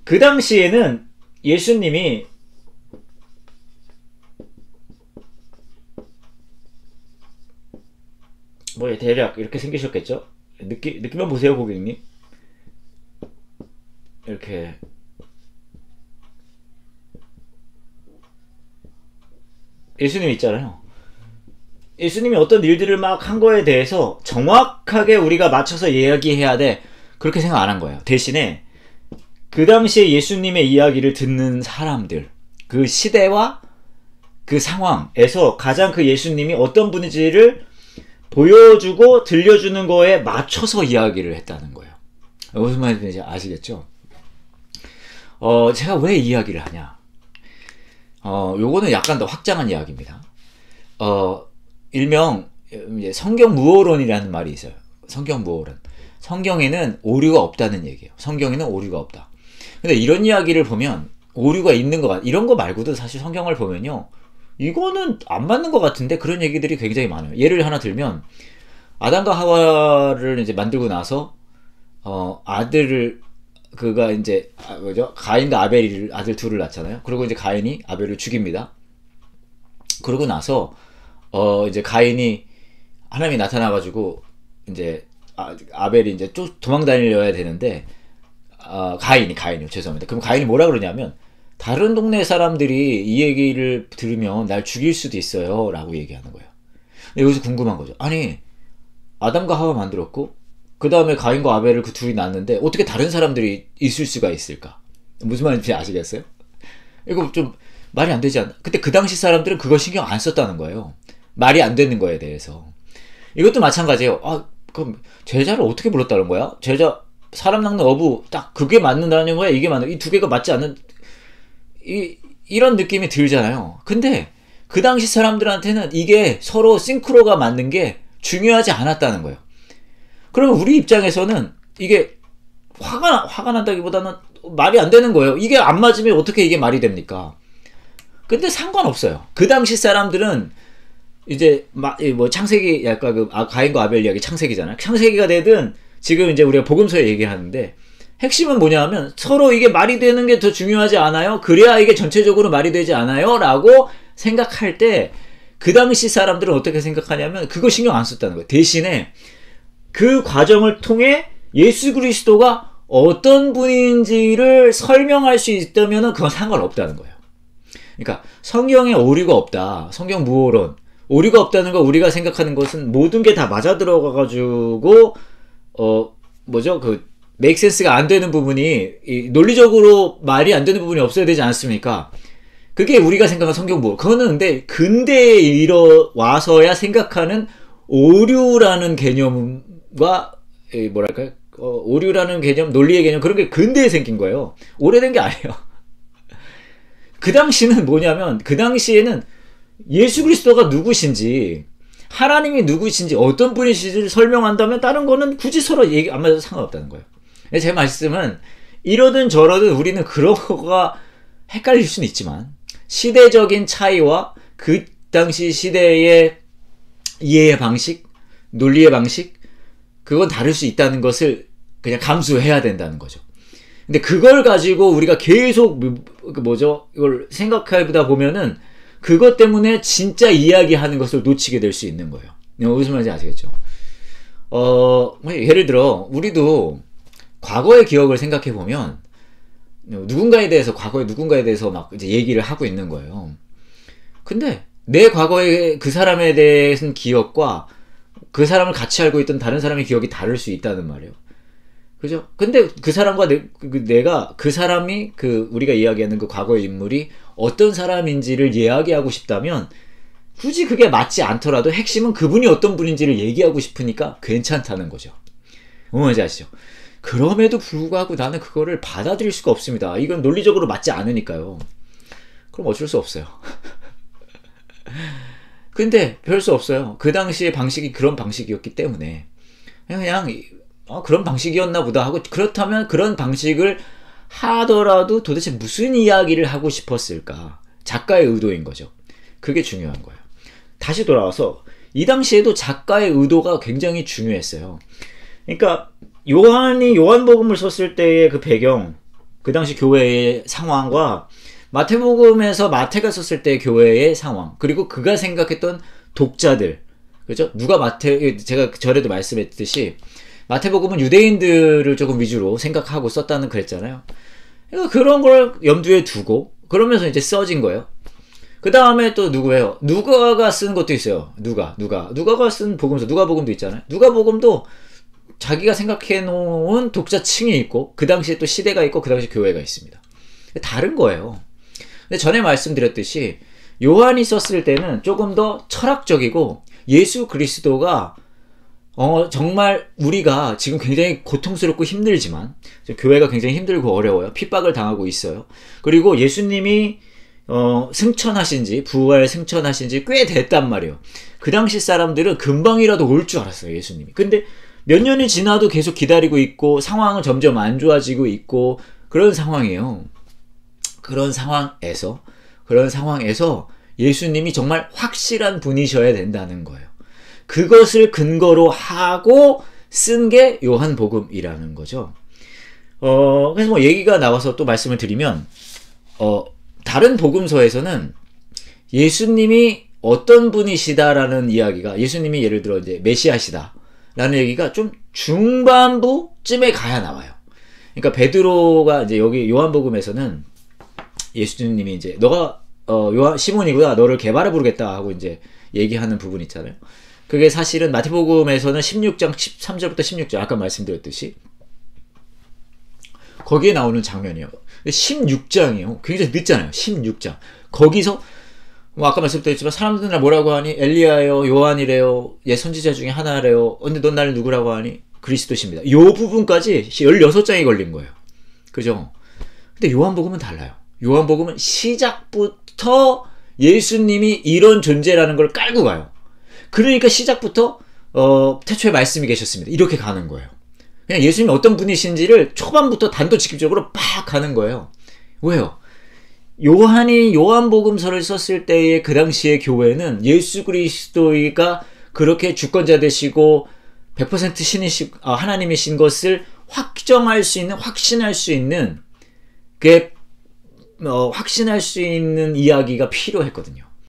그 당시에는 예수님이 뭐 대략 이렇게 생기셨겠죠? 느낌만 보세요, 고객님. 이렇게 예수님 있잖아요. 예수님이 어떤 일들을 막 한 거에 대해서 정확하게 우리가 맞춰서 이야기해야 돼, 그렇게 생각 안 한 거예요. 대신에 그 당시에 예수님의 이야기를 듣는 사람들, 그 시대와 그 상황에서 가장 그 예수님이 어떤 분인지를 보여주고 들려주는 거에 맞춰서 이야기를 했다는 거예요. 무슨 말인지 아시겠죠? 제가 왜 이야기를 하냐? 요거는 약간 더 확장한 이야기입니다. 일명 이제 성경 무오론이라는 말이 있어요. 성경 무오론. 성경에는 오류가 없다는 얘기예요. 성경에는 오류가 없다. 근데 이런 이야기를 보면 오류가 있는 것 같, 이런 거 말고도 사실 성경을 보면요, 이거는 안 맞는 것 같은데, 그런 얘기들이 굉장히 많아요. 예를 하나 들면, 아담과 하와를 이제 만들고 나서 아들을, 그가 이제 뭐죠? 가인과 아벨이 아들 둘을 낳잖아요. 그리고 이제 가인이 아벨을 죽입니다. 그러고 나서 이제 가인이, 하나님이 나타나가지고 이제 아벨이 이제 도망 다니려야 되는데, 가인이요. 죄송합니다. 그럼 가인이 뭐라 그러냐면, 다른 동네 사람들이 이 얘기를 들으면 날 죽일 수도 있어요 라고 얘기하는 거예요. 근데 여기서 궁금한 거죠. 아니, 아담과 하와 만들었고 그 다음에 가인과 아벨을 그 둘이 낳았는데 어떻게 다른 사람들이 있을 수가 있을까? 무슨 말인지 아시겠어요? 이거 좀 말이 안 되지 않나? 근데 그 당시 사람들은 그걸 신경 안 썼다는 거예요. 말이 안 되는 거에 대해서. 이것도 마찬가지예요. 그럼 제자를 어떻게 불렀다는 거야? 제자, 사람 낳는 어부, 딱 그게 맞는다는 거야? 이게 맞는, 이 두 개가 맞지 않는, 이런 느낌이 들잖아요. 근데 그 당시 사람들한테는 이게 서로 싱크로가 맞는 게 중요하지 않았다는 거예요. 그러면 우리 입장에서는 이게 화가 난다기보다는 말이 안 되는 거예요. 이게 안 맞으면 어떻게 이게 말이 됩니까? 근데 상관없어요. 그 당시 사람들은 이제 뭐 창세기, 약간 가인과 아벨 이야기 창세기잖아요. 창세기가 되든 지금 이제 우리가 복음서에 얘기하는데, 핵심은 뭐냐면 서로 이게 말이 되는 게 더 중요하지 않아요? 그래야 이게 전체적으로 말이 되지 않아요? 라고 생각할 때, 그 당시 사람들은 어떻게 생각하냐면 그거 신경 안 썼다는 거예요. 대신에 그 과정을 통해 예수 그리스도가 어떤 분인지를 설명할 수 있다면 그건 상관없다는 거예요. 그러니까 성경에 오류가 없다, 성경 무오론, 오류가 없다는 거, 우리가 생각하는 것은 모든 게 다 맞아 들어가가지고 뭐죠? make sense가 안 되는 부분이, 논리적으로 말이 안 되는 부분이 없어야 되지 않습니까? 그게 우리가 생각하는 성경 무오론. 그거는 근데 근대에 이뤄와서야 생각하는 오류라는 개념과, 뭐랄까요? 오류라는 개념, 논리의 개념, 그런 게 근대에 생긴 거예요. 오래된 게 아니에요. 그 당시는 뭐냐면, 그 당시에는 예수 그리스도가 누구신지, 하나님이 누구신지, 어떤 분이신지를 설명한다면 다른 거는 굳이 서로 얘기 안 맞아도 상관없다는 거예요. 제 말씀은 이러든 저러든 우리는 그런 거가 헷갈릴 수는 있지만, 시대적인 차이와 그 당시 시대의 이해의 방식, 논리의 방식, 그건 다를 수 있다는 것을 그냥 감수해야 된다는 거죠. 근데 그걸 가지고 우리가 계속 이걸 생각하다 보면은 그것 때문에 진짜 이야기하는 것을 놓치게 될 수 있는 거예요. 무슨 말인지 아시겠죠? 예를 들어 우리도 과거의 기억을 생각해 보면 과거의 누군가에 대해서 막 이제 얘기를 하고 있는 거예요. 근데 내 과거의 그 사람에 대한 기억과 그 사람을 같이 알고 있던 다른 사람의 기억이 다를 수 있다는 말이에요. 그죠? 근데 그 사람과 내가 그 사람이 우리가 이야기하는 그 과거의 인물이 어떤 사람인지를 이야기하고 싶다면 굳이 그게 맞지 않더라도 핵심은 그분이 어떤 분인지를 얘기하고 싶으니까 괜찮다는 거죠. 뭔지 아시죠? 그럼에도 불구하고 나는 그거를 받아들일 수가 없습니다. 이건 논리적으로 맞지 않으니까요. 그럼 어쩔 수 없어요. 근데 별 수 없어요. 그 당시의 방식이 그런 방식이었기 때문에 그냥 그런 방식이었나 보다 하고, 그렇다면 그런 방식을 하더라도 도대체 무슨 이야기를 하고 싶었을까? 작가의 의도인 거죠. 그게 중요한 거예요. 다시 돌아와서 이 당시에도 작가의 의도가 굉장히 중요했어요. 그러니까 요한이 요한복음을 썼을 때의 그 배경, 그 당시 교회의 상황과 마태복음에서 마태가 썼을 때 교회의 상황, 그리고 그가 생각했던 독자들, 그죠? 제가 전에도 말씀했듯이 마태복음은 유대인들을 조금 위주로 생각하고 썼다는 그랬잖아요. 그러니까 그런 걸 염두에 두고 그러면서 이제 써진 거예요. 그 다음에 또 누구예요? 누가가 쓴 것도 있어요. 누가가 쓴 복음서, 누가복음도 있잖아요. 누가복음도 자기가 생각해 놓은 독자층이 있고 그 당시에 또 시대가 있고 그 당시 교회가 있습니다. 다른 거예요. 근데 전에 말씀드렸듯이 요한이 썼을 때는 조금 더 철학적이고 예수 그리스도가 정말 우리가 지금 굉장히 고통스럽고 힘들지만 교회가 굉장히 힘들고 어려워요. 핍박을 당하고 있어요. 그리고 예수님이 승천하신지 부활 승천하신지 꽤 됐단 말이에요. 그 당시 사람들은 금방이라도 올 줄 알았어요. 예수님이. 근데 몇 년이 지나도 계속 기다리고 있고 상황은 점점 안 좋아지고 있고 그런 상황이에요. 그런 상황에서 예수님이 정말 확실한 분이셔야 된다는 거예요. 그것을 근거로 하고 쓴 게 요한복음이라는 거죠. 그래서 뭐 얘기가 나와서 또 말씀을 드리면 다른 복음서에서는 예수님이 어떤 분이시다라는 이야기가, 예수님이 예를 들어 이제 메시아시다라는 얘기가 좀 중반부쯤에 가야 나와요. 그러니까 베드로가 이제 여기 요한복음에서는 예수님이 이제 너가 시몬이구나, 너를 개바라 부르겠다 하고 이제 얘기하는 부분 있잖아요. 그게 사실은 마태복음에서는 16장 13절부터 16절 아까 말씀드렸듯이 거기에 나오는 장면이에요. 16장이에요. 굉장히 늦잖아요. 16장. 거기서 뭐 아까 말씀드렸지만 사람들은 뭐라고 하니? 엘리야예요, 요한이래요, 선지자 중에 하나래요. 근데 넌 나를 누구라고 하니? 그리스도십니다. 이 부분까지 16장이 걸린 거예요. 그죠? 근데 요한복음은 달라요. 요한복음은 시작부터 예수님이 이런 존재라는 걸 깔고 가요. 그러니까 시작부터 태초에 말씀이 계셨습니다. 이렇게 가는 거예요. 그냥 예수님이 어떤 분이신지를 초반부터 단도직입적으로 막 가는 거예요. 왜요? 요한이 요한복음서를 썼을 때의 그 당시의 교회는 예수 그리스도가 그렇게 주권자 되시고 100% 하나님이신 것을 확신할 수 있는 이야기가 필요했거든요.